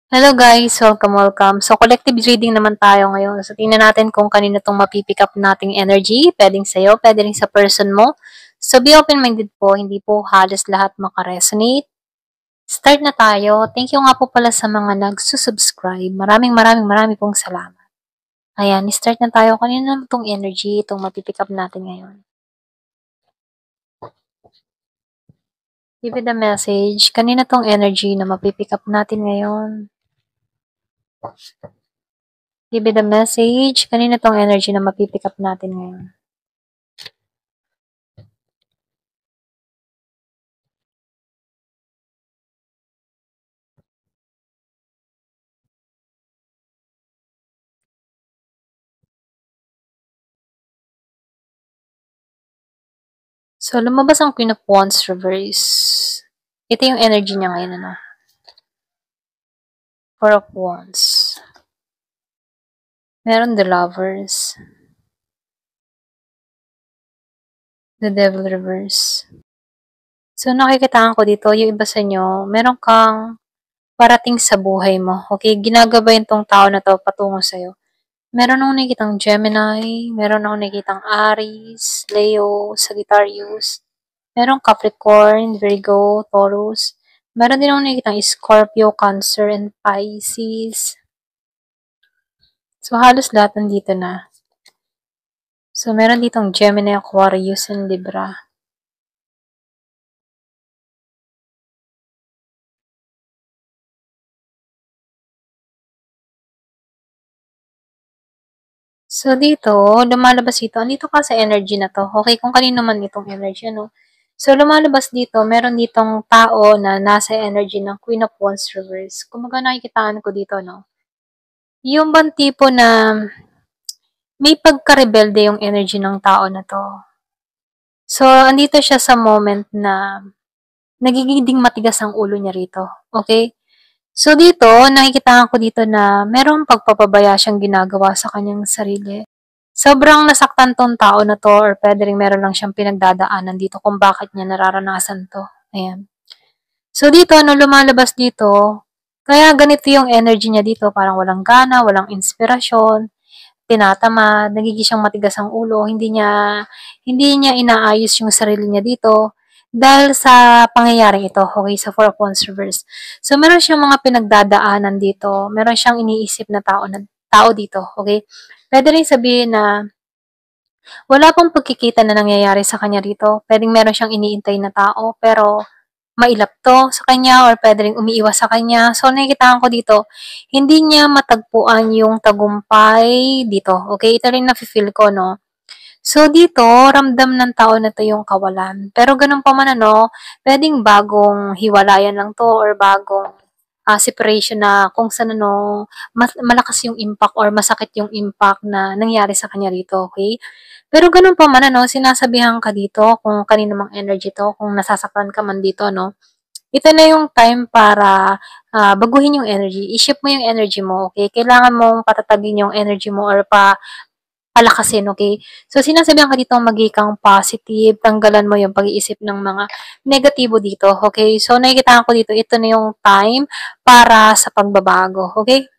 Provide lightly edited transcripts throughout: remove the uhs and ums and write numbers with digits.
Hello guys, welcome. So collective reading naman tayo ngayon. So tingnan natin kung kanino tong mapipick up nating energy. Pwedeng sa'yo, pwede rin sa person mo. So be open-minded po, hindi po halos lahat makaresonate. Start na tayo. Thank you nga po pala sa mga nagsusubscribe. Marami pong salamat. Ayan, start na tayo. Kanino naman tong energy, itong mapipick up natin ngayon. Give it a message. Kanina tong energy na mapipick up natin ngayon. Give it a message. Kanina tong energy na mapipick up natin ngayon. So, lumabas ang Queen of Wands reverse. Ito yung energy niya ngayon, ano? Four of Wands. Meron the Lovers. The Devil reverse. So, nakikitaan ko dito, yung iba sa inyo, meron kang parating sa buhay mo. Okay? Ginagabayan tong tao na to patungo sa'yo. Meron akong nakikitang Gemini, meron akong nakikitang Aries, Leo, Sagittarius, meron Capricorn, Virgo, Taurus, meron din akong nakikitang Scorpio, Cancer, and Pisces. So, halos lahat nandito na. So, meron ditong Gemini, Aquarius, and Libra. So, dito, lumalabas dito. Andito ka sa energy na to. Okay, kung kanino man itong energy, ano. So, lumalabas dito, meron ditong tao na nasa energy ng Queen of Wands reverse. Kumaga nakikitaan ko dito, no. Yung bang tipo na may pagka-rebelde yung energy ng tao na to. So, andito siya sa moment na nagiging matigas ang ulo niya rito. Okay? So, dito, nakikita ko dito na merong pagpapabaya siyang ginagawa sa kanyang sarili. Sobrang nasaktan tong tao na to or pwede rin meron lang siyang pinagdadaanan dito kung bakit niya nararanasan to. Ayan. So, dito, ano lumalabas dito, kaya ganito yung energy niya dito, parang walang gana, walang inspirasyon, tinatamad, nagiging siyang matigas ang ulo, hindi niya inaayos yung sarili niya dito dahil sa pangyayaring ito, okay, sa Four of Wands reverse. So, meron siyang mga pinagdadaanan dito, meron siyang iniisip na tao dito, okay? Pwede rin sabihin na wala pong pagkikita na nangyayari sa kanya rito. Pwedeng meron siyang iniintay na tao, pero mailap to sa kanya or pwede rin umiiwas sa kanya. So, nakikitaan ko dito, hindi niya matagpuan yung tagumpay dito. Okay, ito rin nafe-feel ko, no? So, dito, ramdam ng tao na to yung kawalan. Pero ganun pa man, ano, pwedeng bagong hiwalayan lang to or bagong separation na kung saan, ano, malakas yung impact or masakit yung impact na nangyari sa kanya rito, okay? Pero ganun pa man, ano, sinasabihan ka dito kung kanino mang energy to, kung nasasaktan ka man dito, no? Ito na yung time para baguhin yung energy. I-shift mo yung energy mo, okay? Kailangan mong patatagin yung energy mo or palakasin, okay? So, sinasabihan ka dito maging kang positive, tanggalan mo yung pag-iisip ng mga negatibo dito, okay? So, nakikita ko dito, ito na yung time para sa pagbabago, okay?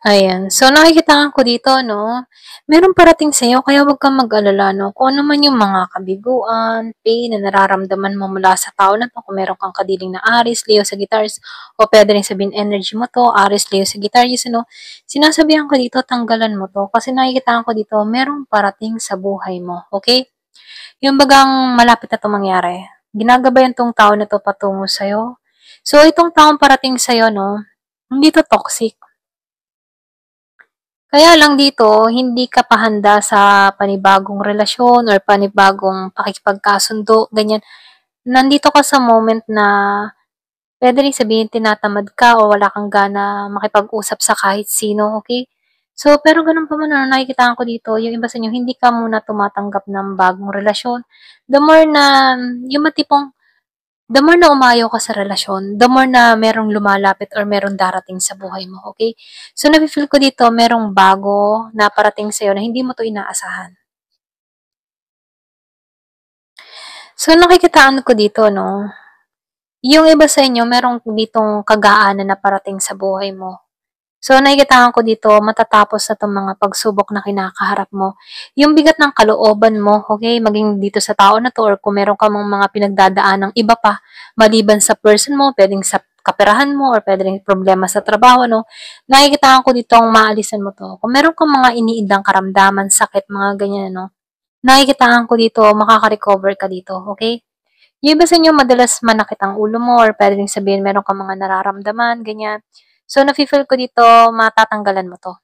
Ayan. So, nakikita ko dito, no, meron parating sa'yo, kaya huwag kang mag-alala, no, kung ano man yung mga kabiguan, pain na nararamdaman mo mula sa tao na to, kung meron kang kadiling na Aries, Leo, Sagittarius, o pwede rin sabihin energy mo to, Aries, Leo, Sagittarius, ano, sinasabihan ko dito, tanggalan mo to, kasi nakikita ko dito, merong parating sa buhay mo, okay? Yung bagang malapit na to mangyari, ginagabayan tong tao na to patungo sa'yo. So, itong taong parating sa'yo, no, hindi to toxic. Kaya lang dito, hindi ka pa handa sa panibagong relasyon or panibagong pakikipagkasundo, ganyan. Nandito ka sa moment na pwede rin sabihin tinatamad ka o wala kang gana makipag-usap sa kahit sino, okay? So, pero ganun pa man, ano, nakikita ko dito, yung iba sa inyo, hindi ka muna tumatanggap ng bagong relasyon. The more na, yung matipong the more na umayaw ka sa relasyon, the more na merong lumalapit or merong darating sa buhay mo, okay? So, nafe-feel ko dito, merong bago na parating sa'yo na hindi mo to inaasahan. So, nakikitaan ko dito, no, Yung iba sa inyo merong ditong kagaanan na parating sa buhay mo. So, nakikitaan ko dito, matatapos na 'tong mga pagsubok na kinakaharap mo. Yung bigat ng kalooban mo, okay, maging dito sa tao na 'to or kung meron ka mang mga pinagdadaanang iba pa, maliban sa person mo, puwedeng sa kaperahan mo or puwede ring problema sa trabaho 'no, nakikitaan ko ditong maalisan mo 'to. Kung meron kang mga iniindang karamdaman, sakit, mga ganyan ano, nakikitaan ko dito makaka-recover ka dito, okay. Yung iba sa inyo madalas manakit ang ulo mo or puwede ring sabihin meron kang mga nararamdaman, ganyan. So, nafi-feel ko dito matatanggalan mo 'to.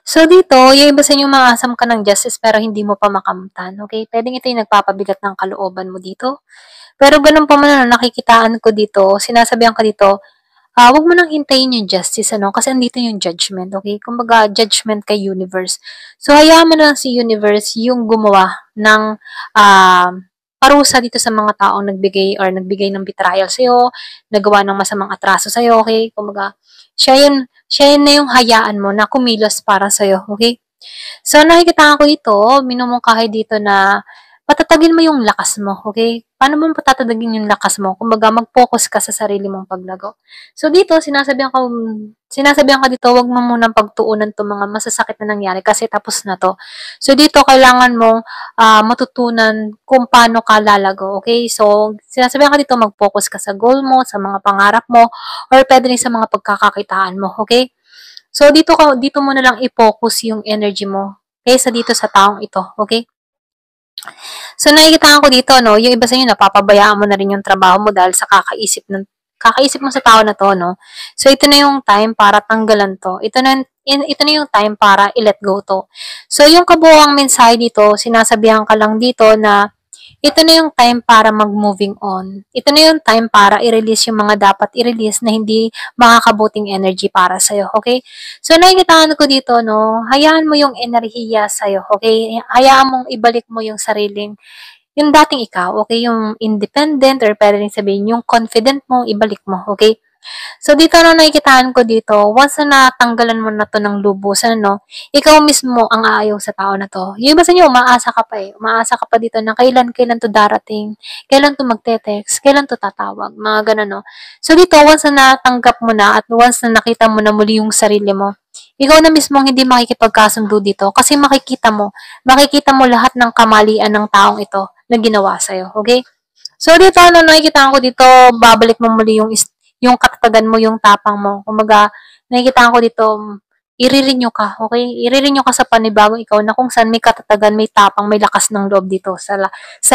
So, dito yung iba sa inyo umaasam ka ng justice pero hindi mo pa makamtan, okey? Puwedeng ito yung nagpapabigat ng kalooban mo dito. Pero gano'n pa man ano, nakikitaan ko dito, sinasabihan ka dito, wag mo nang hintayin yung justice ano, kasi andito yung judgment, okey? Kumbaga judgment kay universe. So, hayaan mo na lang si universe yung gumawa ng, parusa dito sa mga taong nagbigay ng betrayal sa'yo, nagawa ng masamang atraso sa'yo, okey? Kumbaga, siya yun na yung hayaan mo na kumilos para sa'yo, okey? So, nakikitaan ko dito, minumungkahi dito na patatagin mo yung lakas mo, okay? Paano mo patatagin yung lakas mo? Kumbaga, mag-focus ka sa sarili mong paglago. So, dito, sinasabihan ka dito, wag mo munang pagtuunan 'tong mga masasakit na nangyari kasi tapos na 'to. So, dito, kailangan mong matutunan kung paano ka lalago, okay? So, sinasabihan ka dito, mag-focus ka sa goal mo, sa mga pangarap mo, or pwede rin sa mga pagkakakitaan mo, okay? So, dito mo na lang i-focus yung energy mo kaysa dito sa taong ito, okay? So, nakikita ko dito, no, yung iba sa inyo, napapabayaan mo na rin yung trabaho mo dahil sa kakaisip mo sa tao na to, no. So, ito na yung time para tanggalan to. Ito na yung time para i-let go to. So, yung kabuuang mensahe dito, sinasabihan ka lang dito na ito na yung time para mag-moving on. Ito na yung time para i-release yung mga dapat i-release na hindi makakabuting energy para sa'yo, okay? So, nakikitaan ko dito, no, hayaan mo yung enerhiya sa'yo, okay? Hayaan mong ibalik mo yung dating ikaw, okay? Yung independent or pwede rin sabihin, yung confident mo, ibalik mo, okay? So, dito na nakikitaan ko dito, once na natanggalan mo na to ng lubusan, no, ikaw mismo ang aayaw sa tao na to. Yung iba sa inyo, umaasa ka pa eh. Umaasa ka pa dito na kailan to darating, kailan to magte-text, kailan to tatawag, mga ganun, no. So, dito, once na natanggap mo na at once na nakita mo na muli yung sarili mo, ikaw na mismo ang hindi makikipagkasundo dito kasi makikita mo lahat ng kamalian ng taong ito na ginawa sa'yo, okay? So, dito, ano, nakikita ko dito, babalik mo muli yung katatagan mo, yung tapang mo. Kumbaga, nakikita ko dito, i-renew ka, okay? I-renew ka sa panibagong ikaw na kung saan may katatagan, may tapang, may lakas ng loob dito sa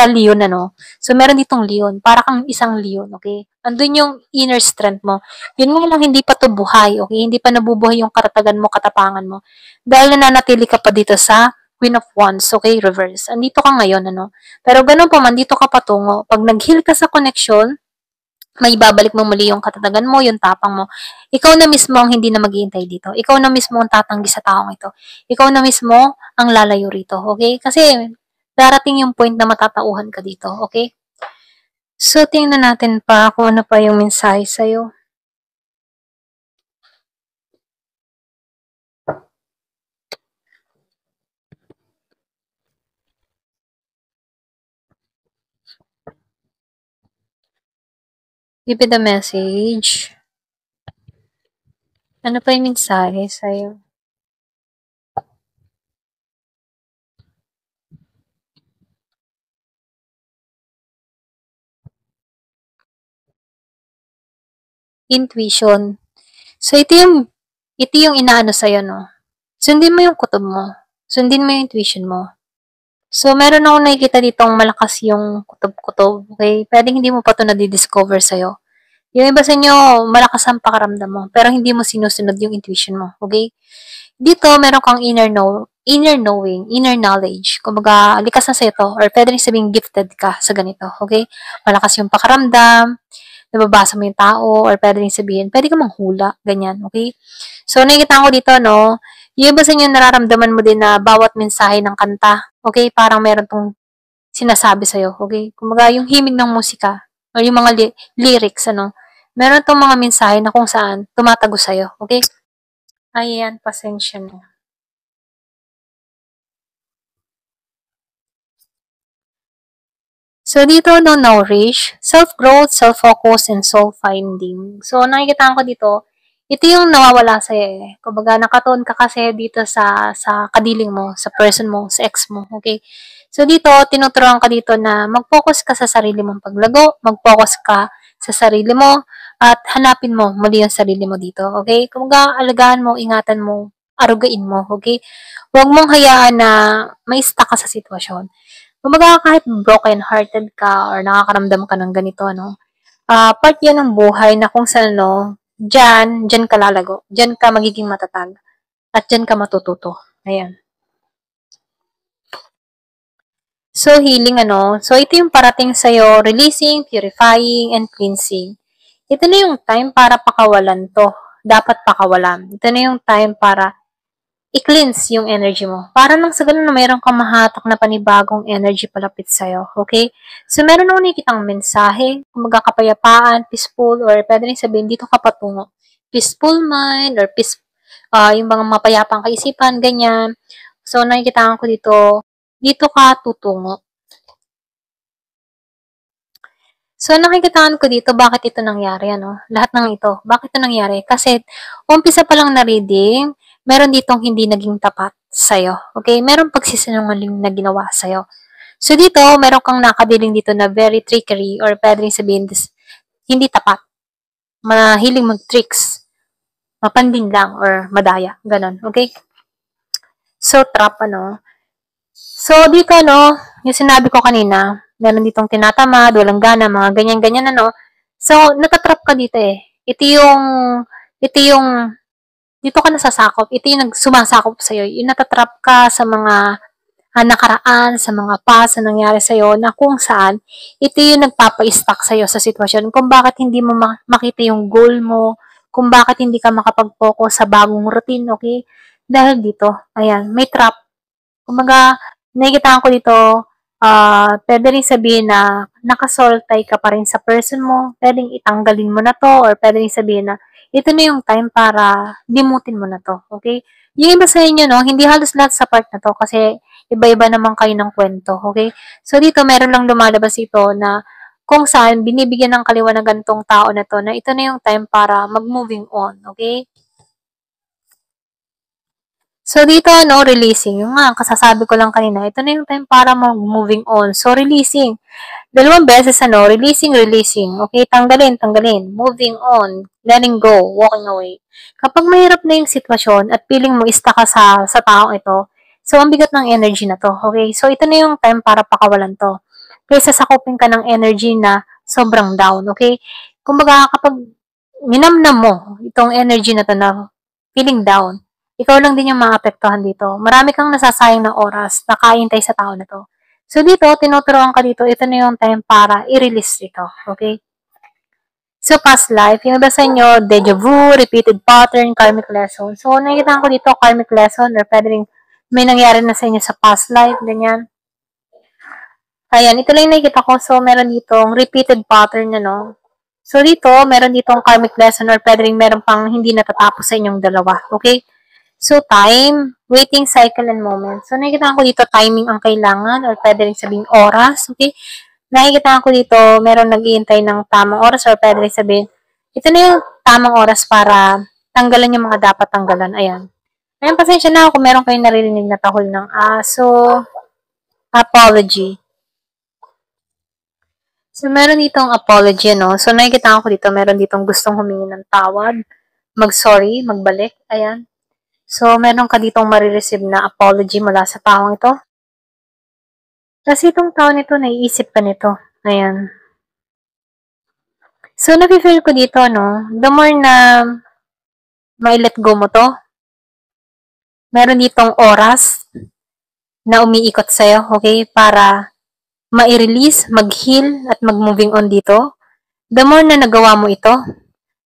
leon, ano. So, meron ditong leon. Para kang isang leon, okay? Andun yung inner strength mo. Yun nga lang, hindi pa to buhay, okay? Hindi pa nabubuhay yung katatagan mo, katapangan mo. Dahil nananatili ka pa dito sa Queen of Wands, okay, reverse. Andito ka ngayon, ano. Pero ganun pa man, dito ka patungo. Pag nag-heal ka sa connection, may babalik mo muli yung katatagan mo, yung tapang mo. Ikaw na mismo ang hindi na maghihintay dito. Ikaw na mismo ang tatanggi sa taong ito. Ikaw na mismo ang lalayo rito, okay? Kasi darating yung point na matatauhan ka dito, okay? So, tingnan natin pa kung ano pa yung mensahe sa'yo. Give it a message. Ano pa yung mensahe sa'yo? Intuition. So, ito yung inaano sa'yo, no? Sundin mo yung kutob mo. Sundin mo yung intuition mo. So, meron akong nakikita ditong malakas yung kutob-kutob, okay? Pwedeng hindi mo pa ito nadi-discover sa'yo. Yung iba sa inyo, malakas ang pakaramdam mo, pero hindi mo sinusunod yung intuition mo, okay? Dito, meron kang inner knowing, inner knowledge. Kumbaga, likas na sa'yo to, or pwede rin sabihin gifted ka sa ganito, okay? Malakas yung pakaramdam, nababasa mo yung tao, or pwede rin sabihin, pwede ka manghula, ganyan, okay? So, nakikita ko dito, no, yung iba sa inyo nararamdaman mo din na bawat mensahe ng kanta, okay, parang meron tong sinasabi sa'yo, okay? Kumbaga, yung himig ng musika, or yung mga lyrics, ano, meron tong mga mensahe na kung saan tumatago sa'yo, okay? Ayan, pasensya na. So, dito, no, nourish, self-growth, self-focus, and soul-finding. So, nakikita ko dito, ito yung nawawala sa'yo eh. Kumbaga, nakatuon ka kasi dito sa kadiling mo, sa person mo, sa ex mo, okay? So, dito, tinuturuan ka dito na mag-focus ka sa sarili mong paglago, mag-focus ka sa sarili mo, at hanapin mo muli yung sarili mo dito, okay? Kumbaga, alagaan mo, ingatan mo, arugain mo, okay? Huwag mong hayaan na may stuck ka sa sitwasyon. Kumbaga, kahit broken-hearted ka or nakakaramdam ka ng ganito, ano, part yan ng buhay na kung saan, no, dyan ka lalago. Dyan ka magiging matatag. At dyan ka matututo. Ayan. So, healing, ano, so ito yung parating sa'yo, releasing, purifying, and cleansing. Ito na yung time para pakawalan to. Dapat pakawalan. Ito na yung time para i-cleanse yung energy mo. Para nang sa ganun na mayroon kang mahatak na panibagong energy palapit sa'yo. Okay? So, meron akong nakikitang mensahe, kumaga kapayapaan, peaceful, or pwede rin sabihin, dito ka patungo. Peaceful mind, or yung mga mapayapang kaisipan, ganyan. So, nakikita ko dito ka tutungo. So, nakikitaan ko dito, bakit ito nangyari, ano? Lahat ng ito. Bakit ito nangyari? Kasi, umpisa pa lang na reading, meron ditong hindi naging tapat sa'yo. Okay? Meron pagsisinungaling na ginawa sa'yo. So, dito, meron kang nakabiling dito na very trickery or pwede rin sabihin, hindi tapat. Mahiling mag-tricks. Mapandin lang or madaya. Ganon. Okay? So, trap, ano? So, dito, ano, yung sinabi ko kanina, meron ditong tinatamad, walang gana, mga ganyan-ganyan, ano. So, natatrap ka dito eh. Ito yung, dito ka nasasakop. Ito yung sumasakop sa'yo. Yung natatrap ka sa mga nakaraan, sa mga past na nangyari sa'yo, na kung saan, ito yung nagpapa-stuck sa'yo sa sitwasyon. Kung bakit hindi mo makita yung goal mo, kung bakit hindi ka makapag-focus sa bagong routine, okay? Dahil dito, ayan, may trap. Kumbaga, nakikita ko dito, pwede rin sabihin na nakasoltay ka pa rin sa person mo, pwedeng itanggalin mo na to, or pwede rin sabihin na ito na yung time para limutin mo na to, okay? Yung iba sa inyo, no, hindi halos lahat sa part na to kasi iba-iba naman kayo ng kwento, okay? So, dito meron lang lumalabas ito na kung saan binibigyan ng kaliwanagan tong tao na to na ito na yung time para mag-moving on, okay? So, dito, no, releasing. Yung nga, kasasabi ko lang kanina, ito na yung time para mag-moving on. So, releasing. Dalawang beses, ano, releasing, releasing. Okay, tanggalin, tanggalin. Moving on. Letting go. Walking away. Kapag mahirap na yung sitwasyon at feeling mo ista ka sa taong ito, so, ang bigat ng energy na to. Okay, so, ito na yung time para pakawalan to. Kaysa sakupin ka ng energy na sobrang down. Okay, kumbaga, kapag minamnam mo itong energy na to na feeling down, ikaw lang din yung maapektuhan dito. Marami kang nasasayang na oras na kaintay sa tao na to. So, dito, tinuturuan ka dito, ito na yung time para i-release ito. Okay? So, past life, yung iba sa inyo, deja vu, repeated pattern, karmic lesson. So, nakikita ko dito, karmic lesson, or pwede rin may nangyari na sa inyo sa past life, ganyan. Ayan, ito lang yung nakikita ko. So, meron ditong repeated pattern, ano. So, dito, meron ditong karmic lesson, or pwede rin meron pang hindi natatapos sa inyong dalawa. Okay? So, time, waiting cycle, and moment. So, nakikita ko dito, timing ang kailangan, or pwede rin sabihin oras, okay? Nakikita ko dito, meron nag-iintay ng tamang oras, or pwede rin sabihin, ito na yung tamang oras para tanggalan yung mga dapat tanggalan. Ayan. Ayan, pasensya na ako kung meron kayong naririnig na tahol ng aso. Apology. So, meron ditong apology, no? So, nakikita ko dito, meron ditong gustong humingi ng tawad, mag-sorry, magbalik. Ayan. So, meron ka ditong marireceive na apology mula sa taong ito. Kasi itong taon nito, naiisip ka nito. Ayan. So, nafe-feel ko dito, no? The more na may-let go mo to, meron ditong oras na umiikot sa'yo, okay? Para ma-release, mag-heal, at mag-moving on dito. The more na nagawa mo ito,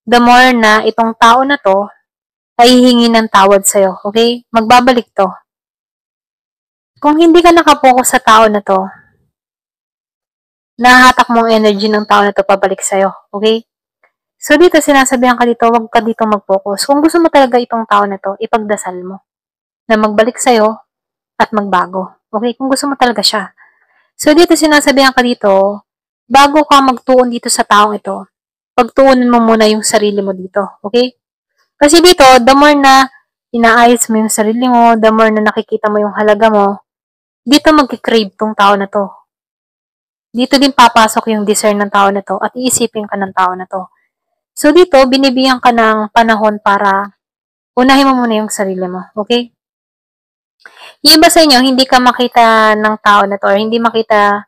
the more na itong tao na to ay hihingi ng tawad sa'yo, okay? Magbabalik to. Kung hindi ka nakapokus sa tao na to, nahahatak mo ang energy ng tao na to pabalik sa'yo. Okay? So, dito, sinasabihan ka dito, huwag ka dito mag-focus. Kung gusto mo talaga itong tao na to, ipagdasal mo na magbalik sa'yo at magbago. Okay? Kung gusto mo talaga siya. So, dito sinasabihan ka dito, bago ka magtuon dito sa taong ito, pagtuunan mo muna yung sarili mo dito. Okay? Kasi dito, the more na inaayos mo yung sarili mo, the more na nakikita mo yung halaga mo, dito mag-crave tong tao na to. Dito din papasok yung discern ng tao na to at iisipin ka ng tao na to. So dito, binibigyan ka ng panahon para unahin mo muna yung sarili mo. Okay? Yung iba sa inyo, hindi ka makita ng tao na to or hindi makita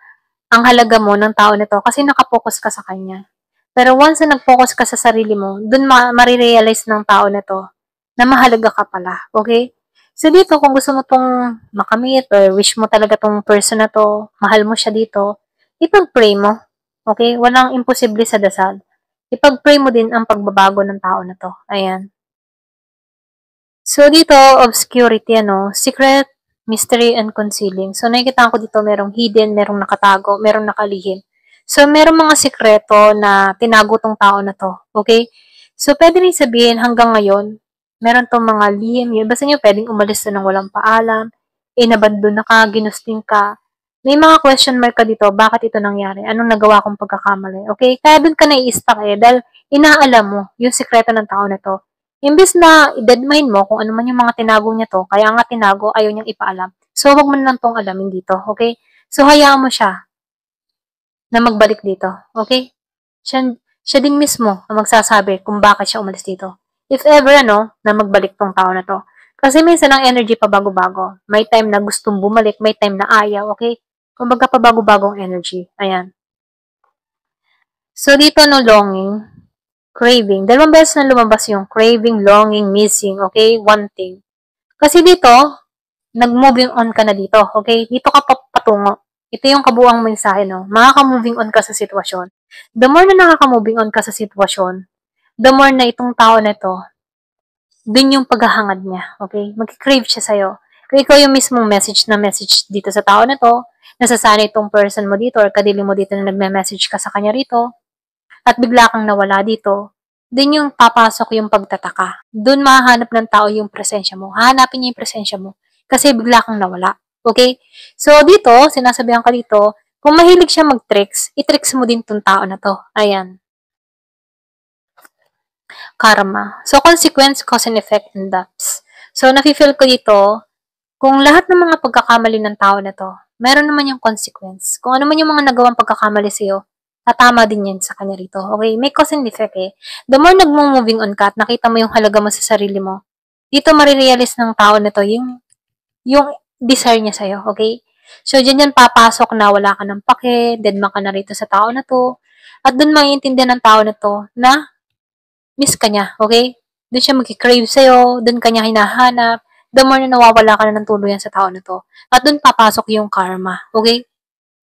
ang halaga mo ng tao na to kasi nakapokus ka sa kanya. Pero once na nag-focus ka sa sarili mo, dun marirealize ng tao na to na mahalaga ka pala. Okay? So dito, kung gusto mo tong makamit or wish mo talaga tong person na to, mahal mo siya dito, ipag-pray mo. Okay? Walang imposible sa dasal. Ipag-pray mo din ang pagbabago ng tao na to. Ayan. So dito, obscurity, secret, mystery, and concealing. So nakikita ko dito merong hidden, merong nakatago, merong nakalihim. So merong mga sikreto na tinago tong tao na to. Okay? So pwede rin sabihin hanggang ngayon, meron tong mga lihim. Yung basta nyo pwedeng umalis na ng walang paalam, inabandon na ka, ginusting ka. May mga question mark ka dito, bakit ito nangyari? Anong nagawa kong pagkakamali? Okay? Kaya dun ka nai-stuck dahil inaalam mo yung sikreto ng tao na to. Imbis na i-deadmine mo kung ano man yung mga tinago niya to, kaya nga tinago, ayaw niyang ipaalam. So, wag mo na lang tong alamin dito, okay? So, hayaan mo siya na magbalik dito, okay? Siya din mismo ang magsasabi kung bakit siya umalis dito. If ever, na magbalik tong tao na to. Kasi minsan ang energy pa bago-bago. May time na gustong bumalik, may time na ayaw, okay? Kumbaga pa bago-bagong energy. Ayan. So, dito longing, craving. Dalawang beses na lumabas yung craving, longing, missing, okay? Wanting. Kasi dito, nag-moving on ka na dito, okay? Dito ka patungo. Ito yung kabuang mensahe, Makaka-moving on ka sa sitwasyon. The more na nakaka-moving on ka sa sitwasyon, the more na itong tao na to, dun yung paghahangad niya, okay? Mag-crave siya sa'yo. Kung ikaw yung mismong message dito sa tao na to, nasasanay itong person mo dito or kadili mo dito na nagme-message ka sa kanya rito, at bigla kang nawala dito, dun yung papasok yung pagtataka. Dun mahanap ng tao yung presensya mo. Hahanapin niya yung presensya mo. Kasi bigla kang nawala. Okay? So, dito, sinasabihan ka dito, kung mahilig siya mag-tricks, i-tricks mo din tong tao na to. Ayan. Karma. So, consequence, cause and effect, and depths. So, nafe-feel ko dito, kung lahat ng mga pagkakamali ng tao na to, meron naman yung consequence. Kung ano man yung mga nagawang pagkakamali sa'yo, tatama din yan sa kanya rito. Okay? May cause and effect The more nag-moving on ka at nakita mo yung halaga mo sa sarili mo, dito marirealize ng tao na to yung desire niya sa'yo. Okay? So, dyan papasok na wala ka ng pake, deadman ka na rito sa tao na to, at dun maiintindihan ng tao na to na miss ka niya. Okay? Dun siya mag-crave sa'yo, dun ka niya hinahanap, the more na nawawala ka na ng tuluyan sa tao na to. At dun papasok yung karma. Okay?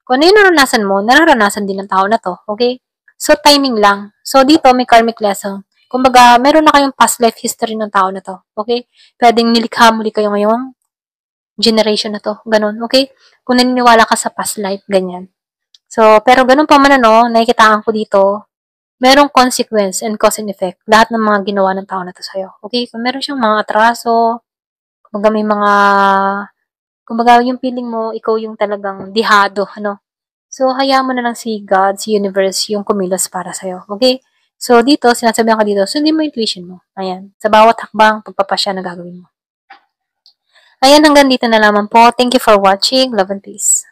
Kung ano yung naranasan mo, nararanasan din ng tao na to. Okay? So, timing lang. So, dito may karmic lesson. Kumbaga, meron na kayong past life history ng tao na to. Okay? Pwedeng nilikha muli kayo ngayong generation na to. Ganun. Okay? Kung naniniwala ka sa past life, ganyan. So, pero ganun pa man nakikitaan ko dito, merong consequence and cause and effect. Lahat ng mga ginawa ng tao na to sa'yo. Okay? Kung meron siyang mga atraso, kumbaga may mga kumbaga, yung feeling mo, ikaw yung talagang dihado, So, hayaan mo na lang si God, si universe, yung kumilos para sa'yo. Okay? So, dito, sinasabihan ka dito, sundin mo yung intuition mo. Ayan. Sa bawat hakbang, pagpapasya na gagawin mo. Ayan, hanggang dito na lamang po. Thank you for watching. Love and peace.